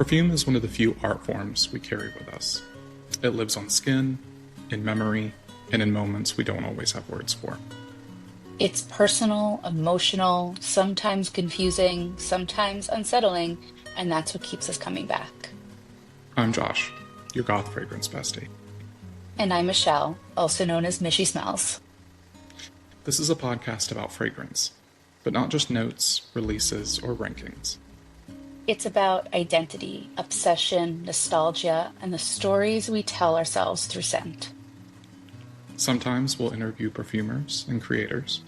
Perfume is one of the few art forms we carry with us. It lives on skin, in memory, and in moments we don't always have words for. It's personal, emotional, sometimes confusing, sometimes unsettling, and that's what keeps us coming back. I'm Josh, your goth fragrance bestie. And I'm Michelle, also known as Mishy Smells. This is a podcast about fragrance, but not just notes, releases, or rankings. It's about identity, obsession, nostalgia, and the stories we tell ourselves through scent. Sometimes we'll interview perfumers and creators.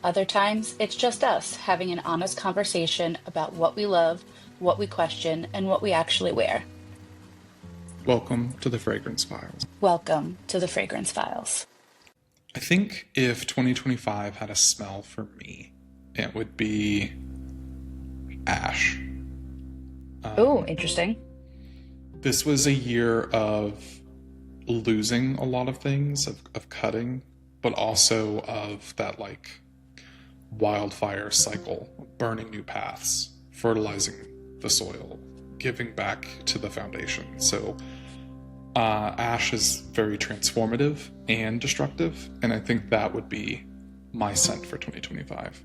Other times, it's just us having an honest conversation about what we love, what we question, and what we actually wear. Welcome to the Fragrance Files. Welcome to the Fragrance Files. I think if 2025 had a smell for me, it would be ash. Oh, interesting. This was a year of losing a lot of things, of cutting, but also of that like wildfire cycle, burning new paths, fertilizing the soil, giving back to the foundation. So ash is very transformative and destructive, and I think that would be my scent for 2025.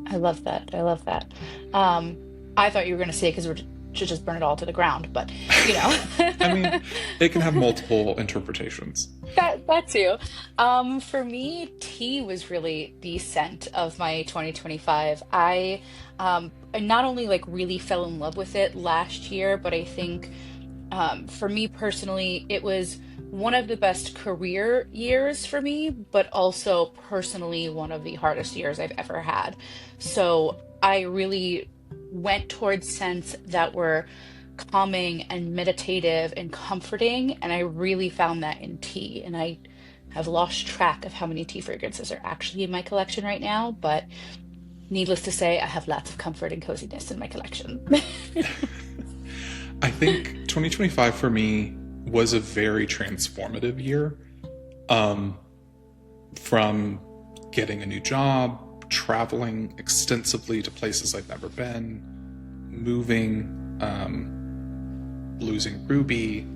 I love that. I love that. I thought you were going to say because we should just burn it all to the ground, but you know. I mean, it can have multiple interpretations. That too. For me, tea was really the scent of my 2025. I not only like really fell in love with it last year, but I think for me personally, it was one of the best career years for me, but also personally one of the hardest years I've ever had. So I really went towards scents that were calming and meditative and comforting, and I really found that in tea. And I have lost track of how many tea fragrances are actually in my collection right now, but needless to say, I have lots of comfort and coziness in my collection. I think 2025 for me was a very transformative year. From getting a new job, traveling extensively to places I've never been, moving, losing Ruby,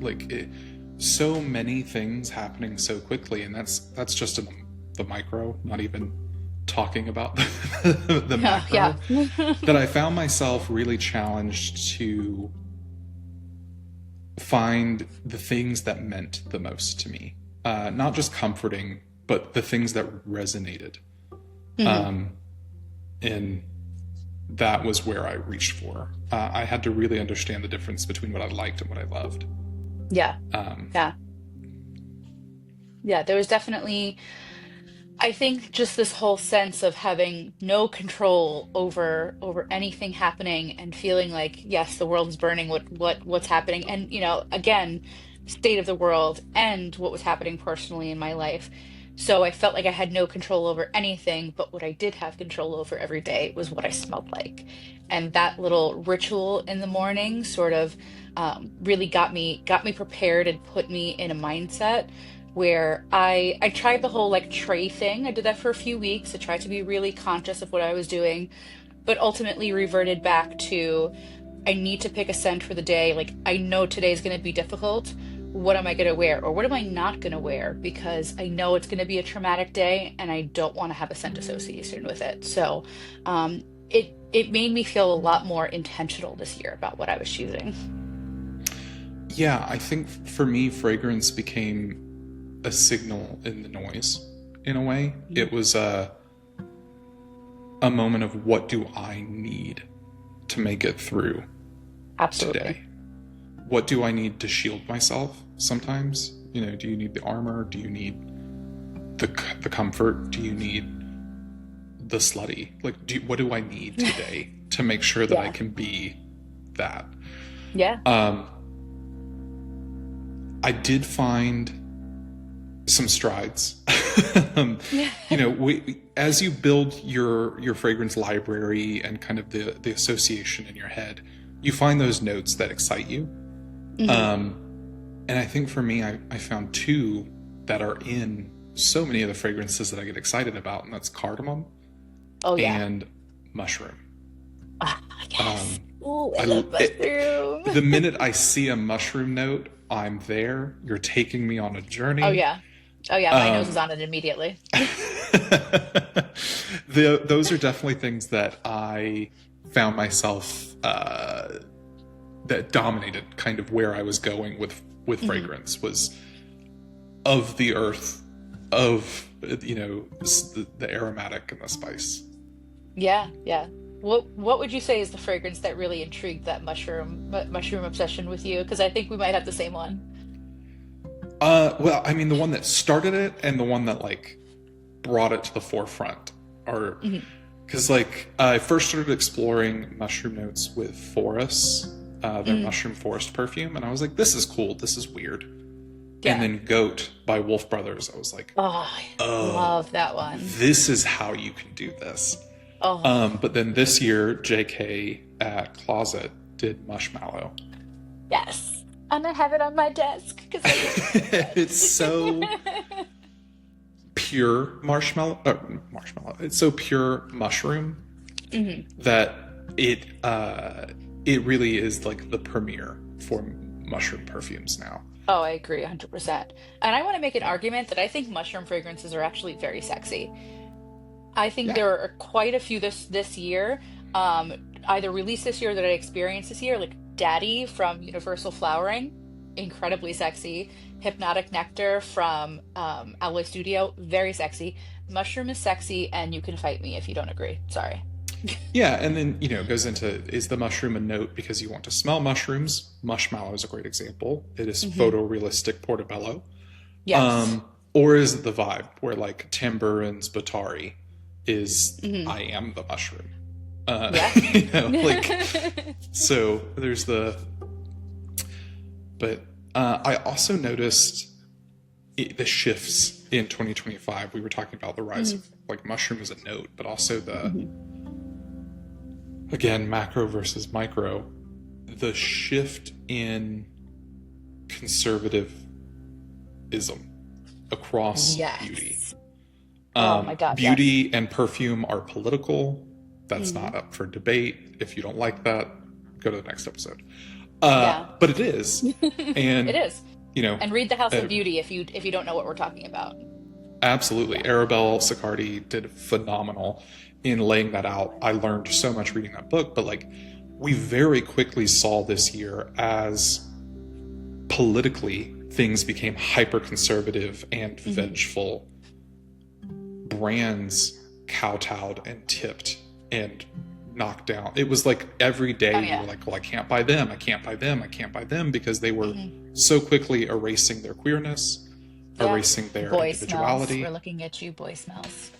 so many things happening so quickly, and that's just in the micro, not even talking about the macro. Yeah. That I found myself really challenged to find the things that meant the most to me, not just comforting, but the things that resonated. And that was where I reached for. I had to really understand the difference between what I liked and what I loved. Yeah. Yeah. Yeah. There was definitely, I think, just this whole sense of having no control over anything happening and feeling like, yes, the world is burning, what's happening. And, you know, again, state of the world and what was happening personally in my life. So I felt like I had no control over anything, but what I did have control over every day was what I smelled like. And that little ritual in the morning sort of really got me prepared and put me in a mindset where I tried the whole like tray thing. I did that for a few weeks. I tried to be really conscious of what I was doing, but ultimately reverted back to I need to pick a scent for the day. Like I know today's going to be difficult. What am I going to wear, or what am I not going to wear, because I know it's going to be a traumatic day and I don't want to have a scent association with it. So it made me feel a lot more intentional this year about what I was choosing. Yeah, I think for me, fragrance became a signal in the noise in a way. It was a moment of what do I need to make it through Absolutely. today? What do I need to shield myself sometimes? You know, do you need the armor? Do you need the comfort? Do you need the slutty? Like, what do I need today to make sure that I can be that? Yeah. I did find some strides. You know, as you build your fragrance library and kind of the association in your head, you find those notes that excite you. And I think for me, I found two that are in so many of the fragrances that I get excited about, and that's cardamom and mushroom. Yes. I love mushroom. the minute I see a mushroom note, I'm there. You're taking me on a Oh journey. yeah. Oh yeah, my nose is Um, on it immediately. those are definitely things that I found myself that dominated kind of where I was going with Hmm. fragrance was of the earth, of the aromatic and the spice. Yeah, yeah. What would you say is the fragrance that really intrigued that mushroom obsession with you? Because I think we might have the same one. Well, I mean, the one that started it and the one that like brought it to the forefront are Hmm. because like I first started exploring mushroom notes with forests, their Mm, mushroom forest perfume, and I was like, this is cool, this is weird. And yeah. then Goat by Wolf Brothers, I was like, Oh, I oh, love that one. this is how you can do this. Oh, But then this year, JK at Closet did Mushmallow. yes. And I have it on my desk because I love it so It's so much. pure marshmallow. It's so pure mushroom Hmm. that it it really is like the premiere for mushroom perfumes now. Oh, I agree 100%. And I want to make an argument that I think mushroom fragrances are actually very sexy. I think Yeah, there are quite a few this year, either released this year or that I experienced this year, like Daddy from Universal Flowering, incredibly sexy. Hypnotic Nectar from Alloy Studio, very sexy. Mushroom is sexy, and you can fight me if you don't agree. Sorry. yeah, and then it goes into is the mushroom a note because you want to smell mushrooms? Mushmallow is a great example. It is Hmm. photorealistic portobello. Yes. Or is it the vibe where like Tim Burton's Batari is Hmm. I am the mushroom? Yeah. Like so. There's but I also noticed the shifts in 2025. We were talking about the rise Hmm. of like mushroom as a note, but also the Hmm. again macro versus micro. The shift in conservatism across beauty. Yes. Oh my God, yes. Beauty and perfume are political. That's Hmm. not up for debate. If you don't like that, go to the next episode. Yeah. But it is, It and is. you know, And read The House uh, of Beauty if you don't know what we're talking about. absolutely, Yeah. Arabelle Sicardi did phenomenal in laying that out. I learned so much reading that book, but like, we very quickly saw this year as politically things became hyper conservative and Hmm. vengeful. Brands kowtowed and tipped and knocked down. It was like every day Oh you were yeah. like, well, I can't buy them, I can't buy them, I can't buy them because they were Hmm. so quickly erasing their queerness, Yeah. erasing their Boy smells. We're individuality. looking at you, boy smells.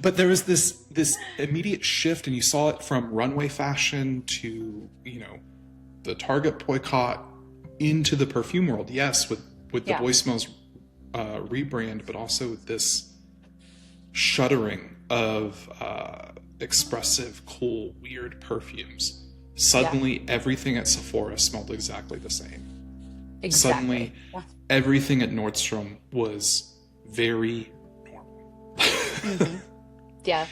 But there was this immediate shift, and you saw it from runway fashion to the Target boycott into the perfume world. Yes, with the Yeah. Boy Smells rebrand, but also with this shuddering of expressive, cool, weird perfumes. Yeah. Suddenly, everything at Sephora smelled exactly the same. Suddenly, Exactly. Yeah. everything at Nordstrom was very normal. Hmm. Yeah.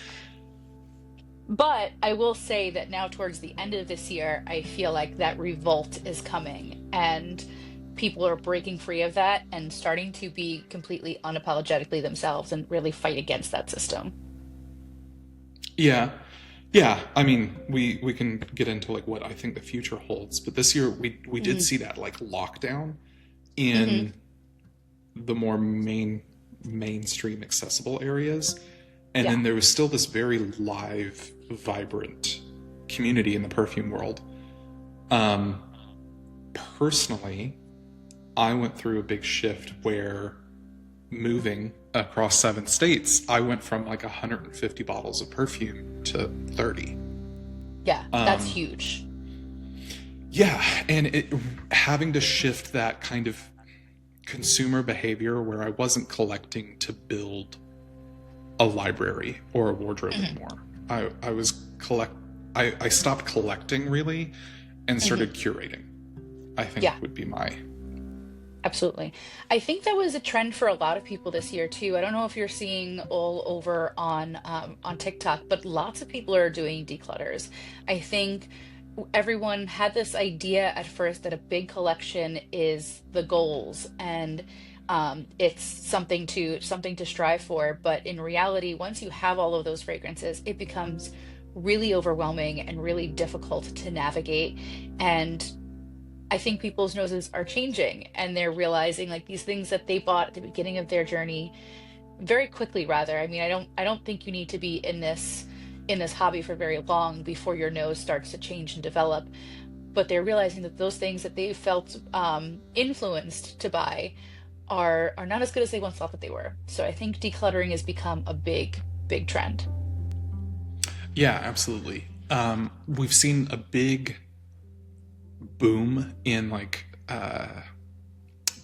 But I will say that now, towards the end of this year, I feel like that revolt is coming and people are breaking free of that and starting to be completely unapologetically themselves and really fight against that system. Yeah. Yeah, I mean, we can get into like what I think the future holds, but this year we did Hmm. see that like lockdown Hmm. in the more mainstream accessible areas, and Yeah. then there was still this very live, vibrant community in the perfume world. Um, Personally, I went through a big shift where moving across 7 states, I went from like 150 bottles of perfume to 30. Yeah. That's Um, huge. yeah, and having to shift that kind of consumer behavior where I wasn't collecting to build a library or a wardrobe Hmm. anymore. I was I stopped collecting really and Hmm. started curating. I think Yeah. would be my Absolutely. I think that was a trend for a lot of people this year too. I don't know if you're seeing all over on TikTok, but lots of people are doing declutters. I think everyone had this idea at first that a big collection is the goals, and it's something to strive for. But in reality, once you have all of those fragrances, it becomes really overwhelming and really difficult to navigate. And I think people's noses are changing, and they're realizing like these things that they bought at the beginning of their journey very quickly, rather. I mean, I don't think you need to be in this hobby for very long before your nose starts to change and develop. But they're realizing that those things that they felt influenced to buy are not as good as they once thought that they were. So I think decluttering has become a big trend. Yeah, absolutely. We've seen a big boom in like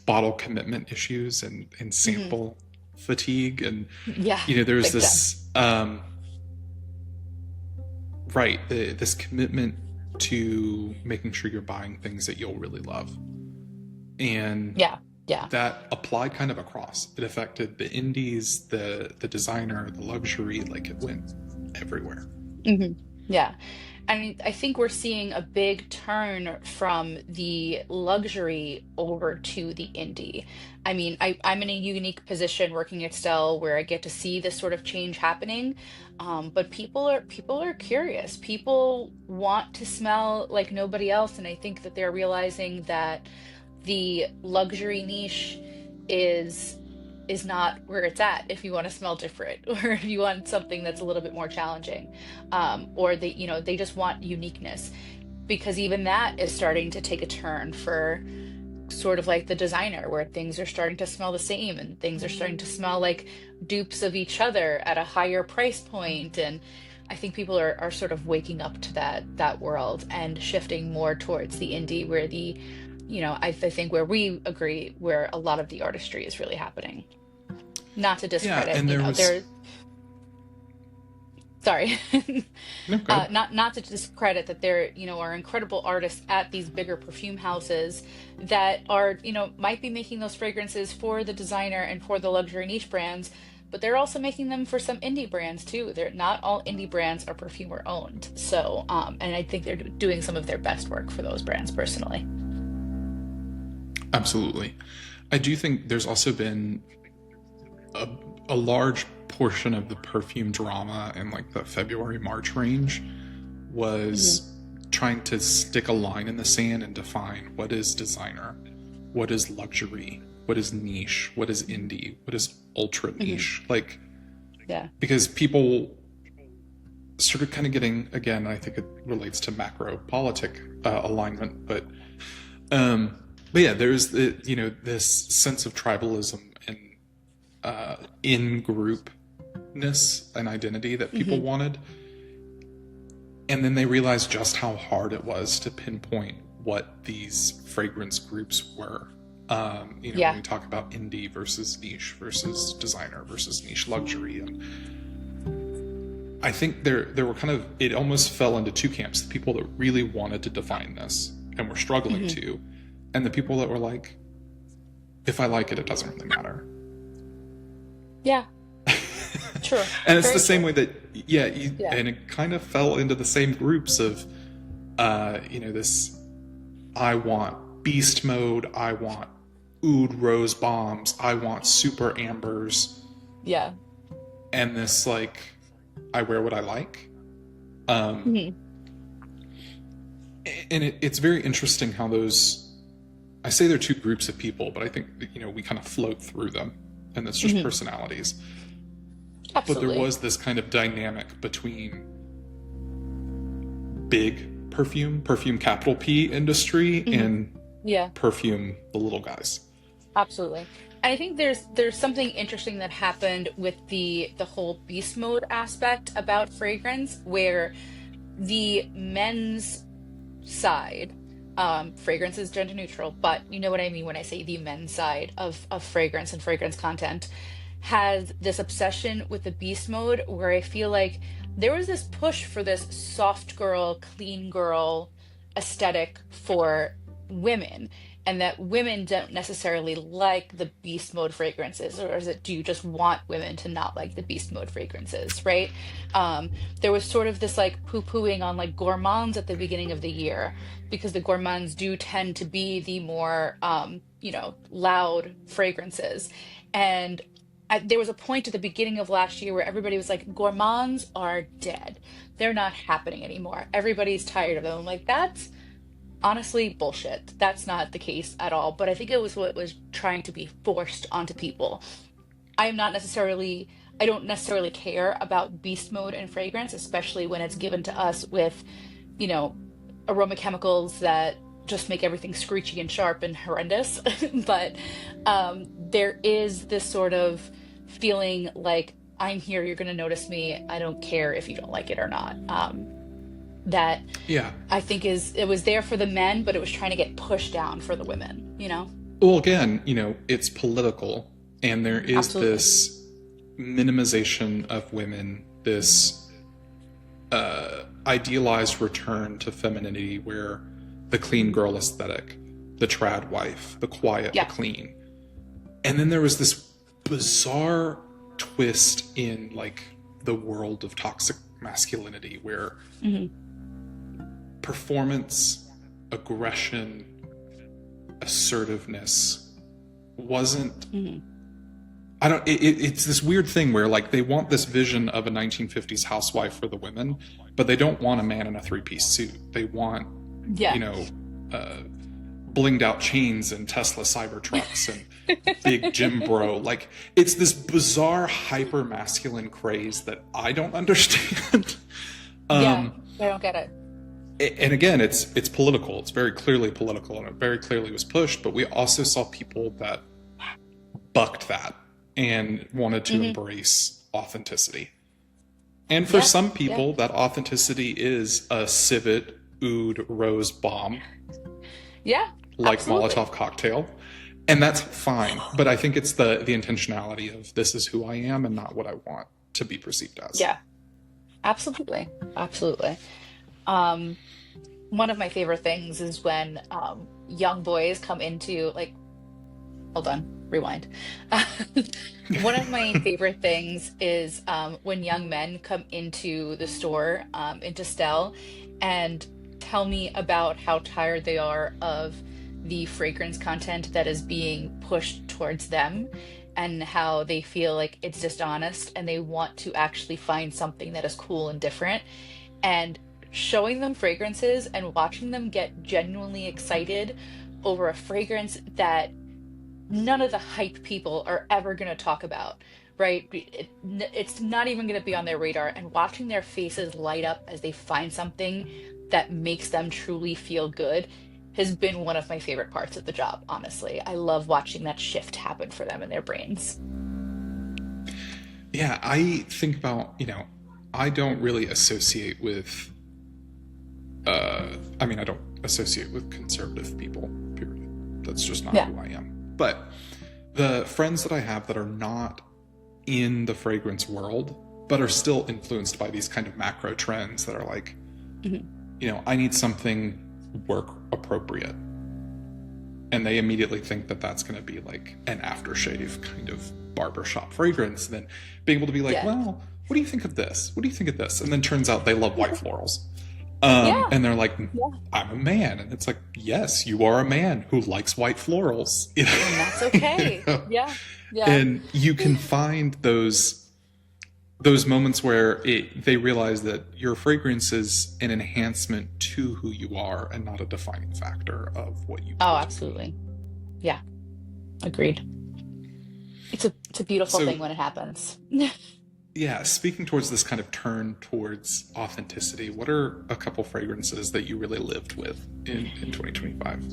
bottle commitment issues and Hmm. sample fatigue, and Yeah, there's big time. this right, this commitment to making sure you're buying things that you'll really love, and Yeah, yeah. that applied kind of across. It affected the indies, the designer, the luxury, like it went everywhere. Hmm. Yeah. I think we're seeing a big turn from the luxury over to the indie. I mean, I'm in a unique position working at Stell where I get to see this sort of change happening. But people are curious. People want to smell like nobody else, and I think that they're realizing that the luxury niche is is not where it's at if you want to smell different or if you want something that's a little bit more challenging, or they just want uniqueness, because even that is starting to take a turn for sort of like the designer, where things are starting to smell the same and things are starting to smell like dupes of each other at a higher price point. And I think people are sort of waking up to that world and shifting more towards the indie, where I think where we agree, where a lot of the artistry is really happening. Not to Yeah, discredit, and there was there, sorry. no good. Not to discredit that there, are incredible artists at these bigger perfume houses that are, might be making those fragrances for the designer and for the luxury niche brands, but they're also making them for some indie brands too. They're not all indie brands are perfumer owned. So, and I think they're doing some of their best work for those brands personally. Absolutely. I do think there's also been a, a large portion of the perfume drama in like the February March range Hmm. was trying to stick a line in the sand and define what is designer, what is luxury, what is niche, what is indie, what is ultra Hmm. niche. Like, Yeah. because people started kind of getting, again, I think it relates to macro politic alignment, um, but yeah, there's this sense of tribalism and in groupness and identity that people Hmm. wanted, and then they realized just how hard it was to pinpoint what these fragrance groups were. When Yeah. we talk about indie versus niche versus designer versus niche luxury, and I think there were kind of, it almost fell into two camps: the people that really wanted to define this and were struggling Hmm. to, and the people that were like, if I like it, it doesn't really matter. Yeah. True. And it's the Very same true. way that, yeah, Yeah. and it kind of fell into the same groups of this, I want beast mode, I want oud rose bombs, I want super ambers, Yeah. and this like, I wear what I like. um Hmm. and it's very interesting how those, I say they're two groups of people, but I think we kind of float through them, and it's just Hmm. personalities. But there Absolutely. was this kind of dynamic between big perfume capital P industry, Hmm. and Yeah. perfume the little guys. Absolutely. And I think there's something interesting that happened with the whole beast mode aspect about fragrance, where the men's side, fragrance is gender neutral, but you know what I mean when I say the men's side of fragrance and fragrance content, has this obsession with the beast mode, where I feel like there was this push for this soft girl, clean girl aesthetic for women. and that women don't necessarily like the beast mode fragrances, or is it, do you just want women to not like the beast mode fragrances, right? Um, there was sort of this like poo-pooing on like gourmands at the beginning of the year, because the gourmands do tend to be the more loud fragrances. And there was a point at the beginning of last year where everybody was like, gourmands are dead. They're not happening anymore. Everybody's tired of them. I'm like, that's honestly bullshit. That's not the case at all. But I think it was what was trying to be forced onto people. I am not necessarily, I don't necessarily care about beast mode and fragrance, especially when it's given to us with, you know, aroma chemicals that just make everything screechy and sharp and horrendous. But there is this sort of feeling like, I'm here, you're going to notice me. I don't care if you don't like it or not. That Yeah. I think it was there for the men, but it was trying to get pushed down for the women, you know? Well, again, it's political, and there is Absolutely. this minimization of women, this idealized return to femininity where the clean girl aesthetic, the trad wife, the quiet, the Yeah. clean. And then there was this bizarre twist in like the world of toxic masculinity where Hmm. performance, aggression, assertiveness wasn't Hmm. I don't it's this weird thing where like they want this vision of a 1950s housewife for the women, but they don't want a man in a three-piece suit. They want, Yeah. you know, uh, blinged out chains and Tesla Cybertrucks and big gym bro. Like it's this bizarre hyper masculine craze that I don't understand. Yeah. um I don't get it. and again, it's political. It's very clearly political, and it very clearly was pushed. But we also saw people that bucked that and wanted to Hmm. embrace authenticity. And for Yeah. some Yeah. people, that authenticity is a civet, oud, rose bomb, Yeah. like Absolutely. Molotov cocktail, and that's fine. But I think it's the intentionality of this is who I am and not what I want to be perceived as. Yeah. Absolutely. Absolutely. Um, One of my favorite things is when young boys come into like, hold on, rewind. One of my favorite things is when young men come into the store, into Stell, and tell me about how tired they are of the fragrance content that is being pushed towards them, and how they feel like it's dishonest and they want to actually find something that is cool and different. And showing them fragrances and watching them get genuinely excited over a fragrance that none of the hype people are ever going to talk about, right? It's not even going to be on their radar. And watching their faces light up as they find something that makes them truly feel good has been one of my favorite parts of the job, honestly. I love watching that shift happen for them in their brains. Yeah, I think about, I don't really associate with, I don't associate with conservative people, period. That's just not Yeah. who I am. But the friends that I have that are not in the fragrance world, but are still influenced by these kind of macro trends that are like, Mhm. I need something work appropriate. And they immediately think that that's going to be like an aftershave kind of barbershop fragrance. And then being able to be like, Yeah. well, what do you think of this? What do you think of this? And then turns out they love white florals. Yeah. And they're like, Yeah. I'm a man. And it's like, yes, you are a man who likes white florals. And that's You okay. know? Yeah. Yeah. And you can find those moments where they realize that your fragrance is an enhancement to who you are and not a defining factor of what you Oh, are to be. absolutely. Yeah. Agreed. It's a beautiful So, thing when it happens. yeah, speaking towards this kind of turn towards authenticity, what are a couple fragrances that you really lived with in 2025?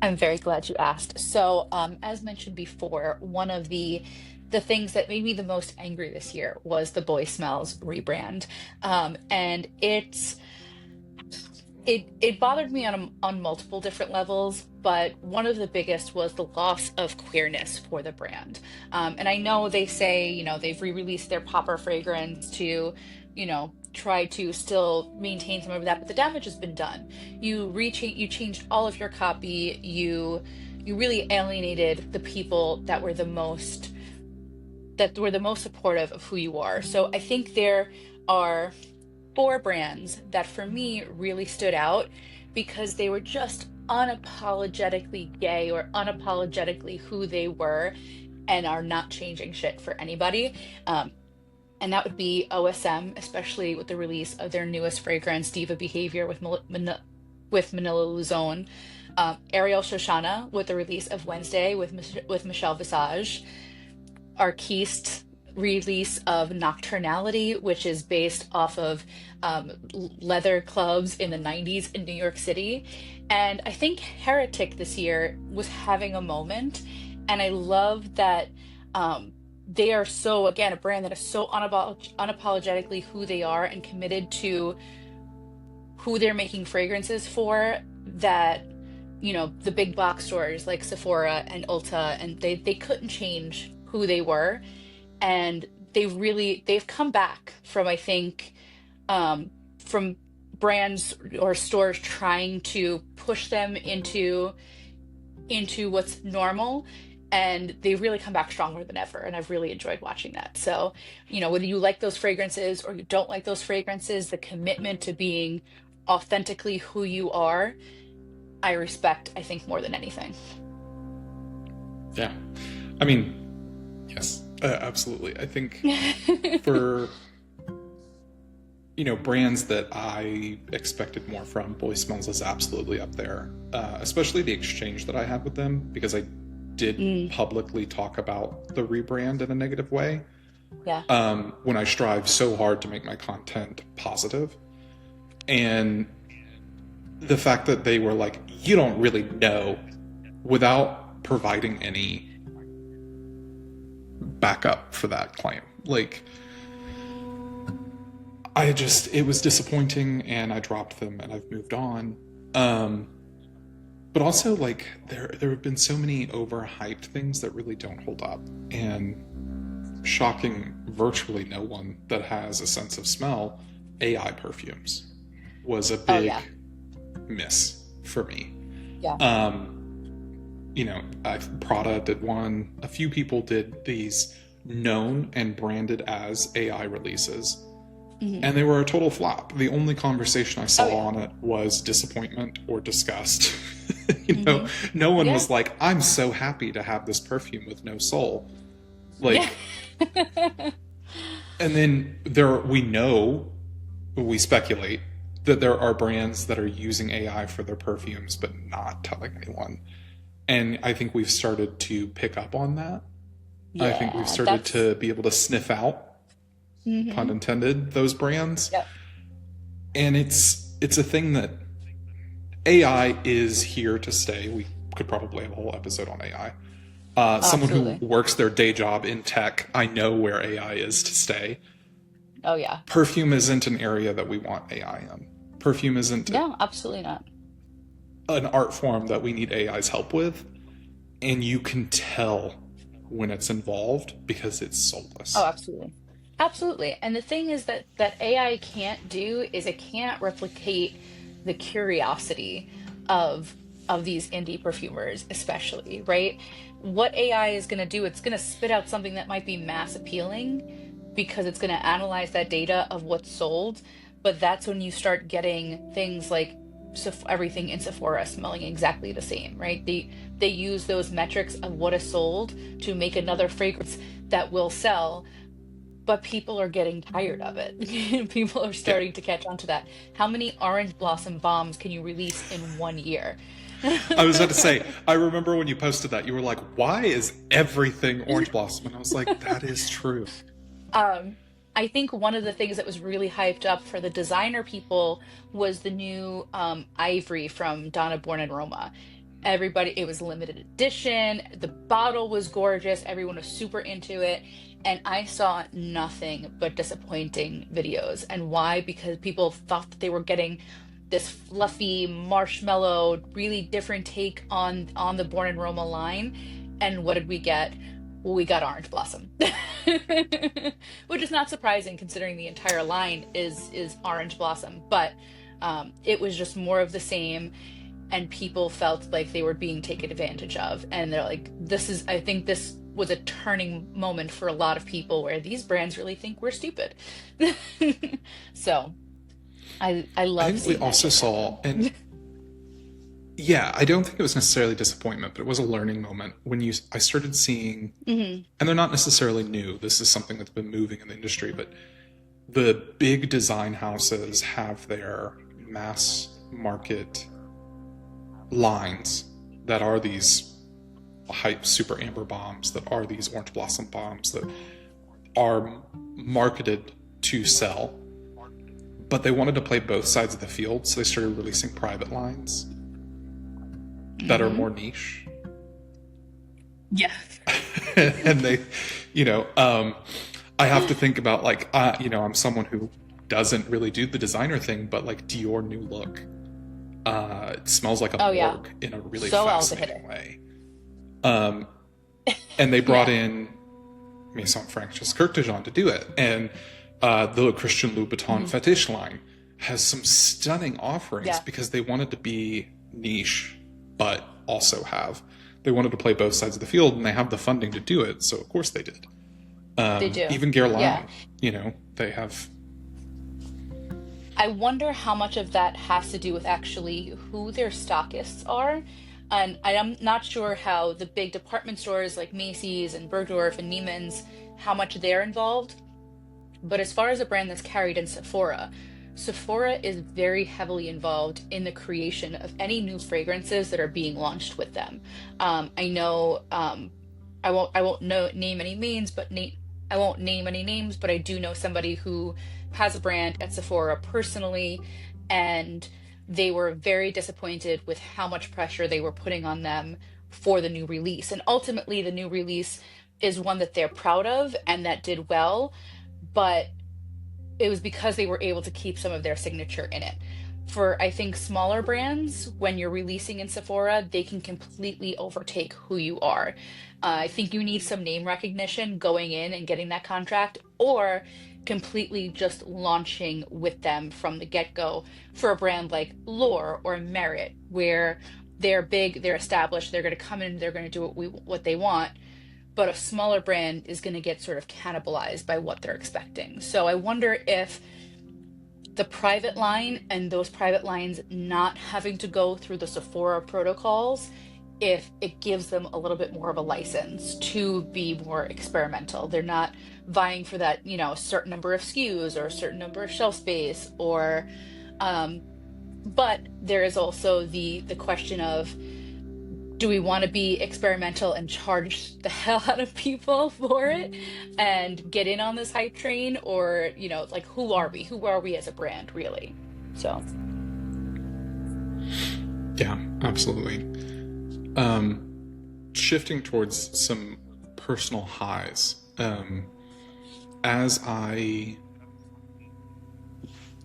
I'm very glad you asked. So, as mentioned before, one of the things that made me the most angry this year was the Boy Smells rebrand, and it bothered me on multiple different levels. But one of the biggest was the loss of queerness for the brand. And I know they say, they've re-released their popper fragrance to try to still maintain some of that, but the damage has been done. You changed all of your copy. You really alienated the people that were the most supportive of who you are. So I think there are four brands that for me really stood out because they were just unapologetically gay or unapologetically who they were and are not changing shit for anybody. And that would be OSM, especially with the release of their newest fragrance, Diva Behavior with Manila Luzon. Ariel Shoshana with the release of Wednesday with Michelle Visage. Arquiste release of Nocturnality, which is based off of leather clubs in the 90s in New York City. And I think Heretic this year was having a moment. And I love that they are so, again, a brand that is so unapologetically who they are and committed to who they're making fragrances for, that the big box stores like Sephora and Ulta, and they couldn't change who they were. And they've come back from, I think, from brands or stores trying to push them into what's normal, and they've really come back stronger than ever, and I've really enjoyed watching that. So whether you like those fragrances or you don't like those fragrances, the commitment to being authentically who you are, I respect, I think, more than anything. Yeah. I mean, yes, absolutely. I think for brands that I expected more from, Boy Smells is absolutely up there. Especially the exchange that I had with them, because I did publicly talk about the rebrand in a negative way. Yeah. When I strive so hard to make my content positive. And the fact that they were like, you don't really know, without providing any backup for that claim. Like, it was disappointing, and I dropped them, and I've moved on. But also, like, there have been so many overhyped things that really don't hold up, and shocking virtually no one that has a sense of smell. AI perfumes was a big miss for me. Yeah. Prada did one. A few people did these known and branded as AI releases. And they were a total flop. The only conversation I saw on it was disappointment or disgust. No one was like, I'm so happy to have this perfume with no soul. Like, and then we speculate that there are brands that are using AI for their perfumes, but not telling anyone. And I think we've started to pick up on that. I think we've started to be able to sniff out, pun intended, those brands. Yep. And it's a thing that AI is here to stay. We could probably have a whole episode on AI. Someone who works their day job in tech, I know where AI is to stay. Oh, yeah. Perfume isn't an area that we want AI in. Perfume isn't absolutely not an art form that we need AI's help with. And you can tell when it's involved because it's soulless. Oh, absolutely. Absolutely. And the thing is that AI can't do is it can't replicate the curiosity of these indie perfumers, especially, right? What AI is going to do, it's going to spit out something that might be mass appealing because it's going to analyze that data of what's sold. But that's when you start getting things like everything in Sephora smelling exactly the same, right? They use those metrics of what is sold to make another fragrance that will sell, but people are getting tired of it. People are starting to catch on to that. How many orange blossom bombs can you release in 1 year? I was about to say, I remember when you posted that, you were like, why is everything orange blossom? And I was like, that is true. I think one of the things that was really hyped up for the designer people was the new Ivory from Donna Born in Roma. It was limited edition. The bottle was gorgeous. Everyone was super into it. And I saw nothing but disappointing videos. And why? Because people thought that they were getting this fluffy, marshmallow, really different take on the Born in Roma line. And what did we get? we got Orange Blossom. Which is not surprising considering the entire line is Orange Blossom, but it was just more of the same, and people felt like they were being taken advantage of. And they're like, this is, I think this was a turning moment for a lot of people where these brands really think we're stupid. So I I love think we seeing that also shift saw, happen. and yeah, I don't think it was necessarily disappointment, but it was a learning moment when I started seeing, Hmm. and they're not necessarily new. This is something that's been moving in the industry, but the big design houses have their mass market lines that are these hype super amber bombs, that are these orange blossom bombs, that are marketed to sell, but they wanted to play both sides of the field, so they started releasing private lines that are Hmm. more niche. Yeah. And they, you know, I have to think about like, I'm someone who doesn't really do the designer thing, but like Dior new look, it smells like a Oh yeah. morgue in a really So well to hit fascinating it. way. Um, and they brought Yeah. in Maison Francis Kurkdjian to do it, and the Christian Louboutin Hmm. fetish line has some stunning offerings Yeah, because they wanted to be niche, but also they wanted to play both sides of the field, and they have the funding to do it, so of course they did. they do. Even Yeah. Guerlain, they have. I wonder how much of that has to do with actually who their stockists are. And I'm not sure how the big department stores like Macy's and Bergdorf and Neiman's, how much they're involved. But as far as a brand that's carried in Sephora, Sephora is very heavily involved in the creation of any new fragrances that are being launched with them. I know I won't name any names, but I won't name any names, but I do know somebody who has a brand at Sephora personally, and they were very disappointed with how much pressure they were putting on them for the new release. And ultimately, the new release is one that they're proud of and that did well, but it was because they were able to keep some of their signature in it. For I think smaller brands, when you're releasing in Sephora, they can completely overtake who you are. I think you need some name recognition going in and getting that contract, or completely just launching with them from the get-go for a brand like Lore or Merit, where they're big, they're established, they're going to come in, they're going to do what they want, but a smaller brand is going to get sort of cannibalized by what they're expecting. So I wonder if the private line and those private lines not having to go through the Sephora protocols, if it gives them a little bit more of a license to be more experimental. They're not vying for that, a certain number of SKUs or a certain number of shelf space or um, but there is also the question of, do we want to be experimental and charge the hell out of people for it and get in on this hype train? Or, like, who are we? Who are we as a brand, really? So, Yeah, absolutely. Shifting towards some personal highs. As I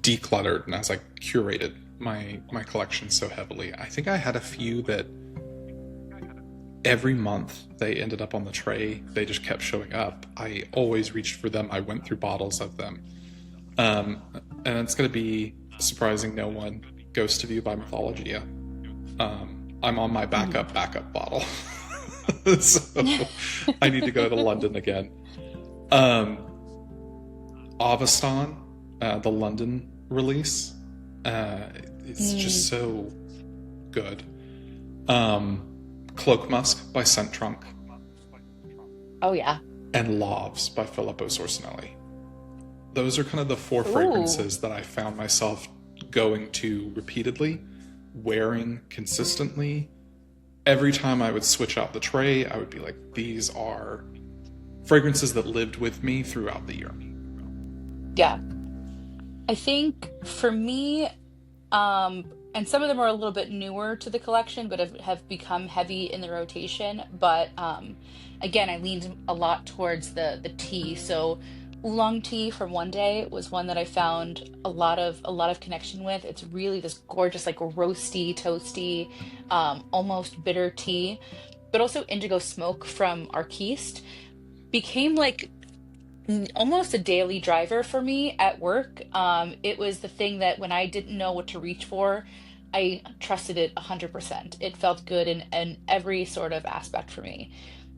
decluttered and as I curated my collection so heavily, I think I had a few that every month they ended up on the tray. They just kept showing up. I always reached for them. I went through bottles of them. Um, and it's going to be surprising no one, Ghost of You by Mythologia. I'm on my mhm. backup bottle. So I need to go to London again. Um, Avastan, the London release, it's Mm. just so good. Um, Cloak Musk by Scent Trunk, Oh, yeah. and Loves by Filippo Sorcinelli. Those are kind of the four Ooh. fragrances that I found myself going to repeatedly, wearing consistently. Every time I would switch out the tray, I would be like, these are fragrances that lived with me throughout the year. Yeah. I think for me, and some of them are a little bit newer to the collection, but have become heavy in the rotation. But again, I leaned a lot towards the tea. So oolong tea from One Day was one that I found a lot of connection with. It's really this gorgeous, like roasty, toasty, almost bitter tea. But also indigo smoke from Arquiste. became like almost a daily driver for me at work. It was the thing that when I didn't know what to reach for, I trusted it 100%. It felt good in every sort of aspect for me.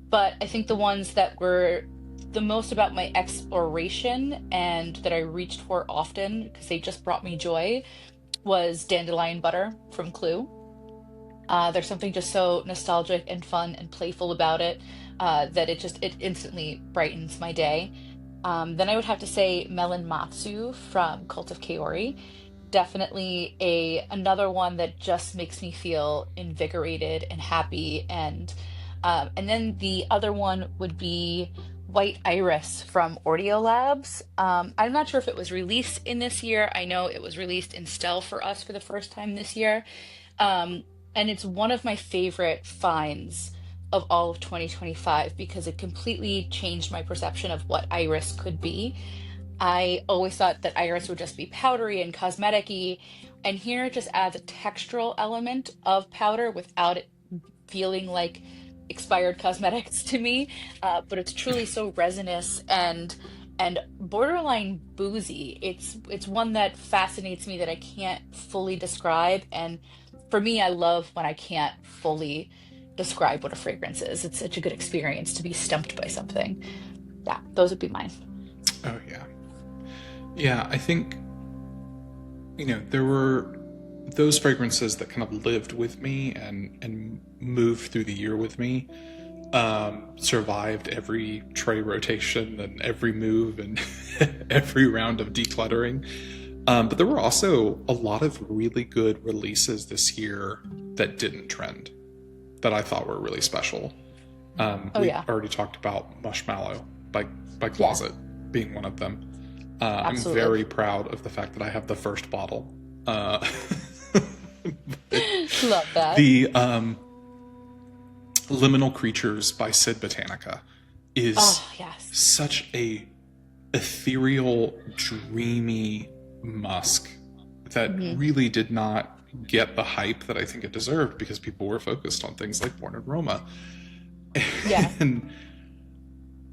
But I think the ones that were the most about my exploration and that I reached for often because they just brought me joy was Dandelion Butter from Clue. There's something just so nostalgic and fun and playful about it that it instantly brightens my day. Then I would have to say Melon Matsu from Cult of Kaori. Definitely a another one that just makes me feel invigorated and happy. And then the other one would be White Iris from Audio Labs. I'm not sure if it was released in this year. I know it was released in Stealth for us for the first time this year. Um, and it's one of my favorite finds of all of 2025 because it completely changed my perception of what Iris could be. I always thought that Iris would just be powdery and cosmetic-y, and here it just adds a textural element of powder without it feeling like expired cosmetics to me. But it's truly so resinous and borderline boozy. It's one that fascinates me that I can't fully describe. And for me, I love when I can't fully describe what a fragrance is. It's such a good experience to be stumped by something. Yeah, those would be mine. Oh yeah. Yeah, I think, there were those fragrances that kind of lived with me and moved through the year with me. Survived every tray rotation and every move and every round of decluttering. But there were also a lot of really good releases this year that didn't trend, that I thought were really special. Oh We yeah, already talked about Mushmallow by yeah, Closet being one of them. I'm absolutely. very proud of the fact that I have the first bottle. Uh, Love that. the Liminal Creatures by Sid Botanica is Oh yes. such a ethereal, dreamy musk that Hmm. really did not get the hype that I think it deserved because people were focused on things like Born in Roma. Yeah. And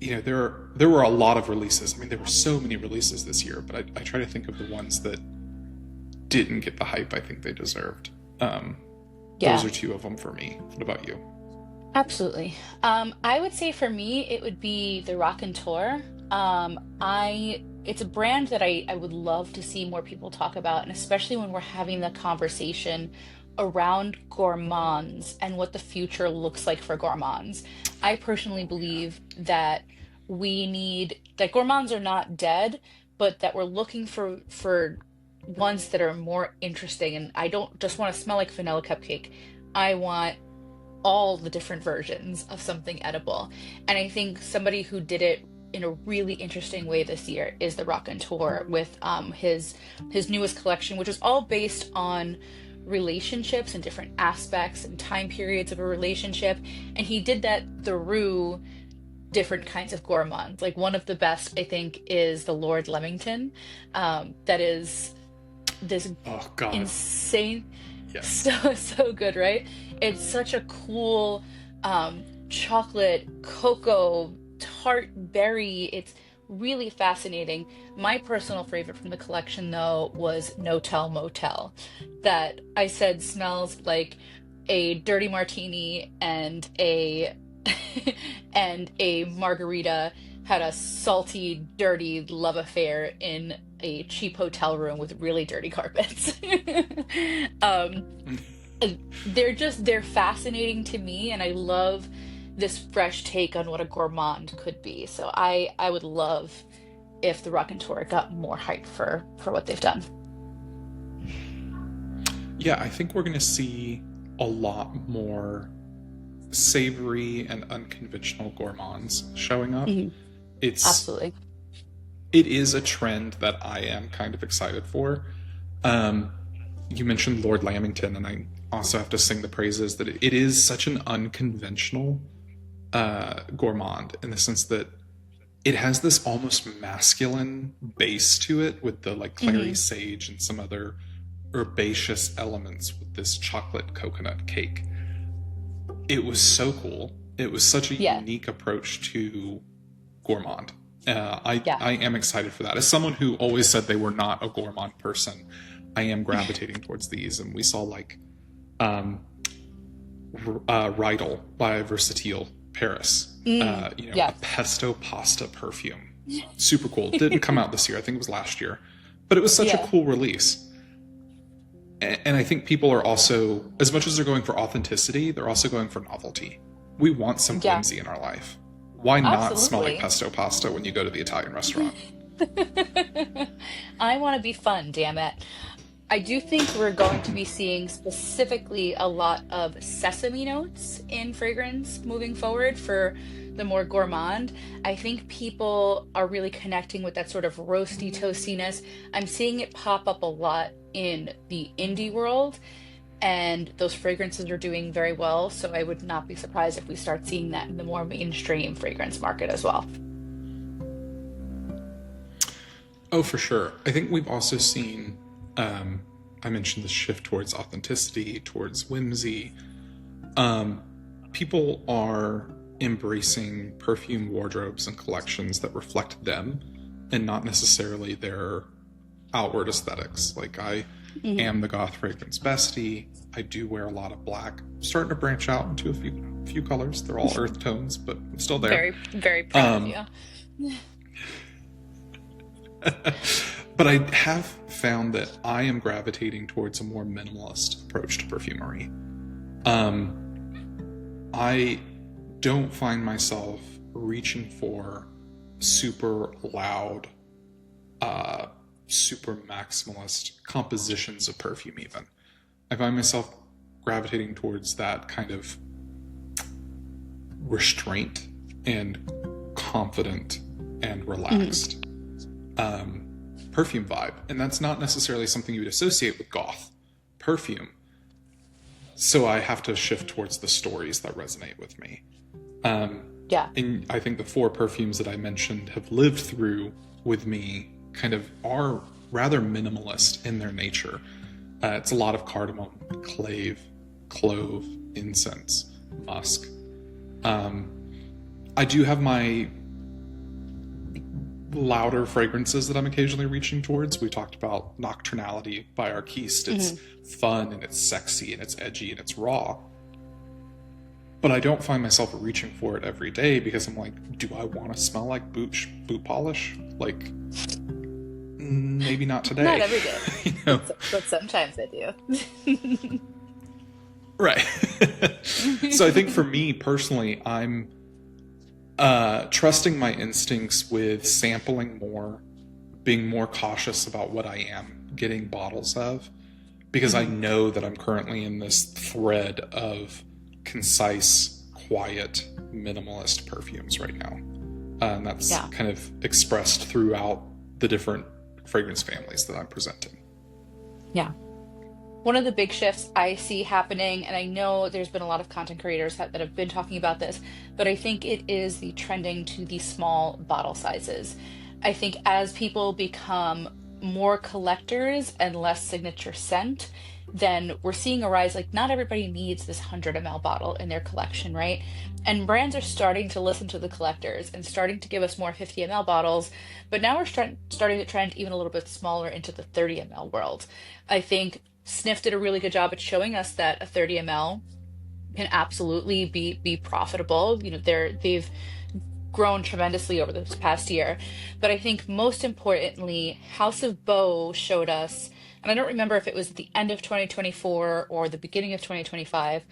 there were a lot of releases. I mean, there were so many releases this year, but I try to think of the ones that didn't get the hype I think they deserved. Those Yeah. are two of them for me. What about you? Absolutely. I would say for me, it would be the Rock and Tour. It's a brand that I would love to see more people talk about, and especially when we're having the conversation around gourmands and what the future looks like for gourmands. I personally believe that we need that gourmands are not dead, but that we're looking for ones that are more interesting. And I don't just want to smell like vanilla cupcake. I want all the different versions of something edible. And I think somebody who did it in a really interesting way this year is the Rock and Tour with his newest collection, which is all based on relationships and different aspects and time periods of a relationship. And he did that through different kinds of gourmands. Like one of the best, I think, is the Lord Leamington. That is this Oh God, insane, yes. so good, right? It's such a cool chocolate cocoa tart berry. It's really fascinating. My personal favorite from the collection though was No Tell Motel, that I said smells like a dirty martini and a and a margarita had a salty, dirty love affair in a cheap hotel room with really dirty carpets. um, they're fascinating to me, and I love this fresh take on what a gourmand could be. So I would love if the Rock and Tour got more hype for what they've done. Yeah, I think we're going to see a lot more savory and unconventional gourmands showing up. Mhm. It's Absolutely. it is a trend that I am kind of excited for. Um, you mentioned Lord Lamington, and I also have to sing the praises that it is such an unconventional gourmand in the sense that it has this almost masculine base to it with the like clary Hmm. sage and some other herbaceous elements with this chocolate coconut cake. It was so cool. It was such a Yeah. unique approach to gourmand. Yeah. I am excited for that. As someone who always said they were not a gourmand person, I am gravitating towards these. And we saw like um, Rydal by Versatile Paris, a Yes. pesto pasta perfume. Super cool. Didn't come out this year. I think it was last year. But it was such a Yeah. cool release. And I think people are also, as much as they're going for authenticity, they're also going for novelty. We want some Yeah. whimsy in our life. Why not smell like Absolutely. pesto pasta when you go to the Italian restaurant? I want to be fun, damn it. I do think we're going to be seeing specifically a lot of sesame notes in fragrance moving forward for the more gourmand. I think people are really connecting with that sort of roasty toastiness. I'm seeing it pop up a lot in the indie world, and those fragrances are doing very well. So I would not be surprised if we start seeing that in the more mainstream fragrance market as well. Oh, for sure. I think we've also seen, I mentioned the shift towards authenticity, towards whimsy. People are embracing perfume wardrobes and collections that reflect them and not necessarily their outward aesthetics. Like, I Mhm. am the goth fragrance bestie. I do wear a lot of black. I'm starting to branch out into a few colors. They're all earth tones, but I'm still there. Very, very proud of Um, you. but I have found that I am gravitating towards a more minimalist approach to perfumery. I don't find myself reaching for super loud, super maximalist compositions of perfume, even. I find myself gravitating towards that kind of restraint and confident and Mhm. relaxed perfume vibe. And that's not necessarily something you would associate with goth perfume. So I have to shift towards the stories that resonate with me. Yeah. And I think the four perfumes that I mentioned have lived through with me kind of are rather minimalist in their nature. It's a lot of cardamom, clave, clove, incense, musk. I do have my louder fragrances that I'm occasionally reaching towards. We talked about Nocturnality by Arquiste. It's Mhm. fun and it's sexy and it's edgy and it's raw. But I don't find myself reaching for it every day because I'm like, do I want to smell like boot polish? Like, maybe not Not today. every day, you know? but sometimes I do. Right. So I think for me personally, I'm trusting my instincts with sampling more, being more cautious about what I am getting bottles of, because I Mhm. know that I'm currently in this thread of concise, quiet, minimalist perfumes right now. And that's Yeah. kind of expressed throughout the different fragrance families that I'm presenting. Yeah. One of the big shifts I see happening, and I know there's been a lot of content creators that have been talking about this, but I think it is the trending to the small bottle sizes. I think as people become more collectors and less signature scent, then we're seeing a rise. Like, not everybody needs this 100 ml bottle in their collection, right? And brands are starting to listen to the collectors and starting to give us more 50 ml bottles, but now we're starting to trend even a little bit smaller into the 30 ml world. I think Sniff did a really good job at showing us that a 30 ml can absolutely be profitable. They've grown tremendously over this past year. But I think most importantly, House of Bow showed us, and I don't remember if it was the end of 2024 or the beginning of 2025,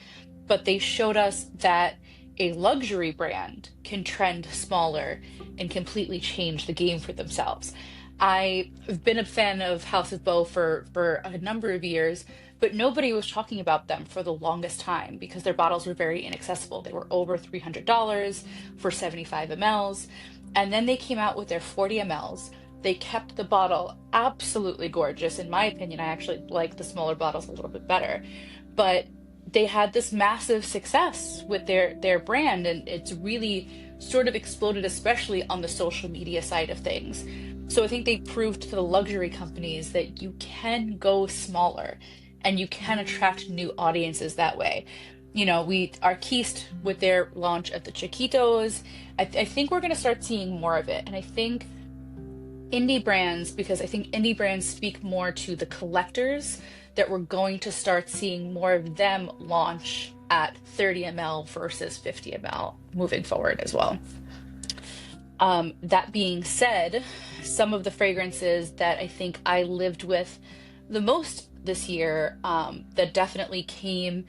but they showed us that a luxury brand can trend smaller and completely change the game for themselves. I've been a fan of House of Bow for a number of years, but nobody was talking about them for the longest time because their bottles were very inaccessible. They were over $300 for 75 mLs. And then they came out with their 40 mLs. They kept the bottle absolutely gorgeous. In my opinion, I actually like the smaller bottles a little bit better. But they had this massive success with their brand, and it's really sort of exploded, especially on the social media side of things. So I think they proved to the luxury companies that you can go smaller and you can attract new audiences that way. We are Keist with their launch of the Chiquitos. I think we're going to start seeing more of it. And I think indie brands, because I think indie brands speak more to the collectors, that we're going to start seeing more of them launch at 30 ml versus 50 ml moving forward as well. That being said, some of the fragrances that I think I lived with the most this year, that definitely came,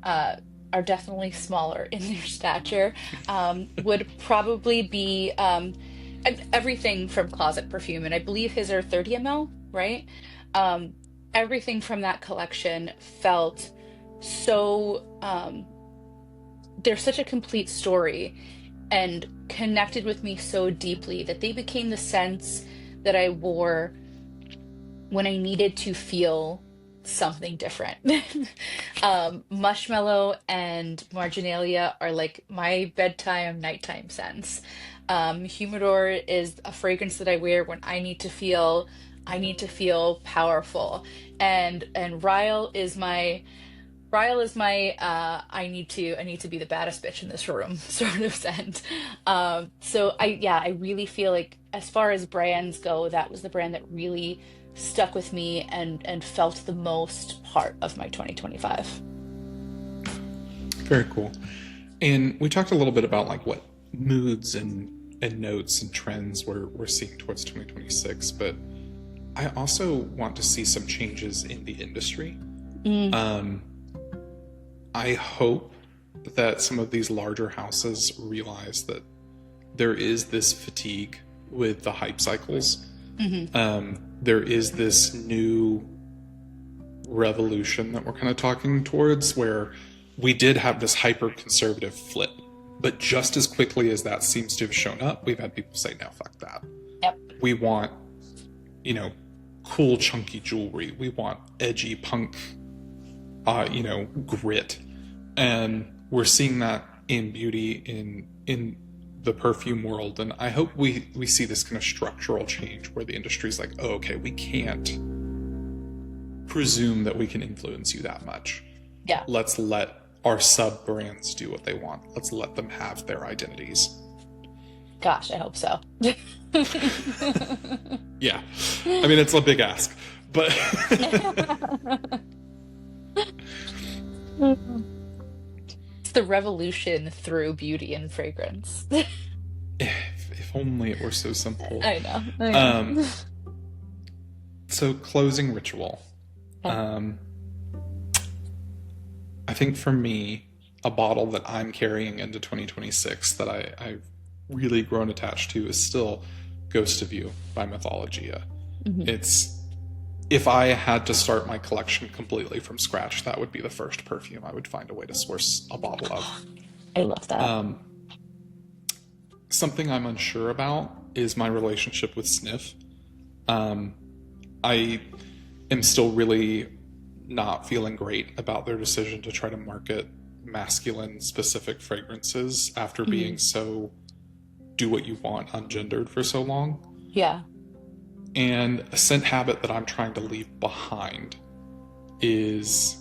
are definitely smaller in their stature, would probably be everything from Closet Perfume. And I believe his are 30 ml, right? Um, Everything from that collection felt so, they're such a complete story and connected with me so deeply that they became the scents that I wore when I needed to feel something different. Mushmallow and Marginalia are like my bedtime, nighttime scents. Humidor is a fragrance that I wear when I need to feel powerful. And Ryle is my I need to be the baddest bitch in this room sort of scent. So I really feel like as far as brands go, that was the brand that really stuck with me and felt the most part of my 2025. Very cool. And we talked a little bit about like what moods and notes and trends we're seeing towards 2026, but I also want to see some changes in the industry. Mm, I hope that some of these larger houses realize that there is this fatigue with the hype cycles. hmm There is this new revolution that we're kind of talking towards where we did have this hyper conservative flip. But just as quickly as that seems to have shown up, we've had people say, no, fuck that. Yep. We want, cool, chunky jewelry. We want edgy punk, grit. And we're seeing that in beauty, in the perfume world. And I hope we see this kind of structural change where the industry's like, oh, okay, we can't presume that we can influence you that much. Yeah. Let's let our sub brands do what they want. Let's let them have their identities. Gosh, I hope so. Yeah. I mean, it's a big ask, but It's the revolution through beauty and fragrance. if only it were so simple. I know. I Um, know. so closing ritual. Okay. I think for me, a bottle that I'm carrying into 2026 that I've really grown attached to is still Ghost of You by Mythologia. Mhm. It's if I had to start my collection completely from scratch, that would be the first perfume I would find a way to source a bottle of. I love that. Um, Something I'm unsure about is my relationship with Sniff. Um, I am still really not feeling great about their decision to try to market masculine specific fragrances after being Mhm. so do what you want ungendered for so long. Yeah. And a scent habit that I'm trying to leave behind is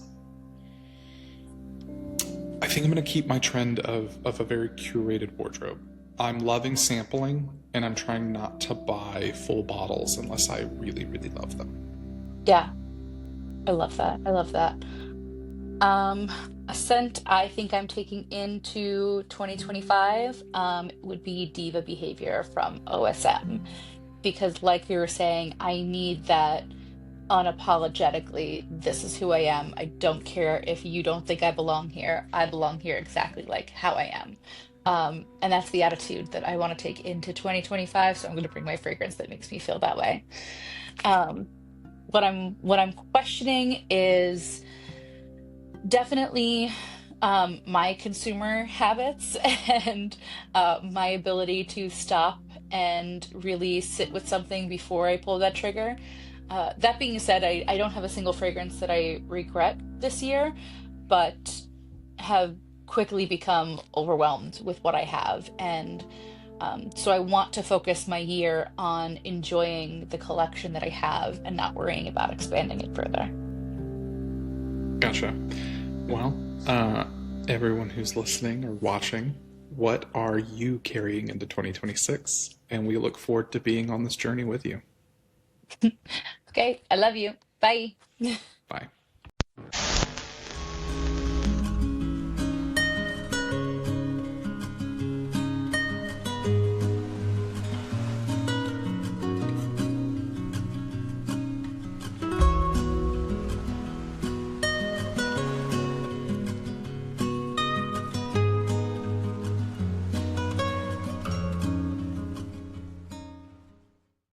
I think I'm going to keep my trend of a very curated wardrobe. I'm loving sampling and I'm trying not to buy full bottles unless I really, really love them. Yeah. I love that. I love that. Um, a scent I think I'm taking into 2025 would be Diva Behavior from OSM. Because, like we were saying, I need that unapologetically, this is who I am. I don't care if you don't think I belong here. I belong here exactly like how I am. And that's the attitude that I want to take into 2025. So I'm going to bring my fragrance that makes me feel that way. Um, what I'm questioning is definitely my consumer habits and my ability to stop and really sit with something before I pull that trigger. That being said, I don't have a single fragrance that I regret this year, but have quickly become overwhelmed with what I have. And so I want to focus my year on enjoying the collection that I have and not worrying about expanding it further. Gotcha. Well, everyone who's listening or watching, what are you carrying into 2026? And we look forward to being on this journey with you. Okay, I love you. Bye. Bye.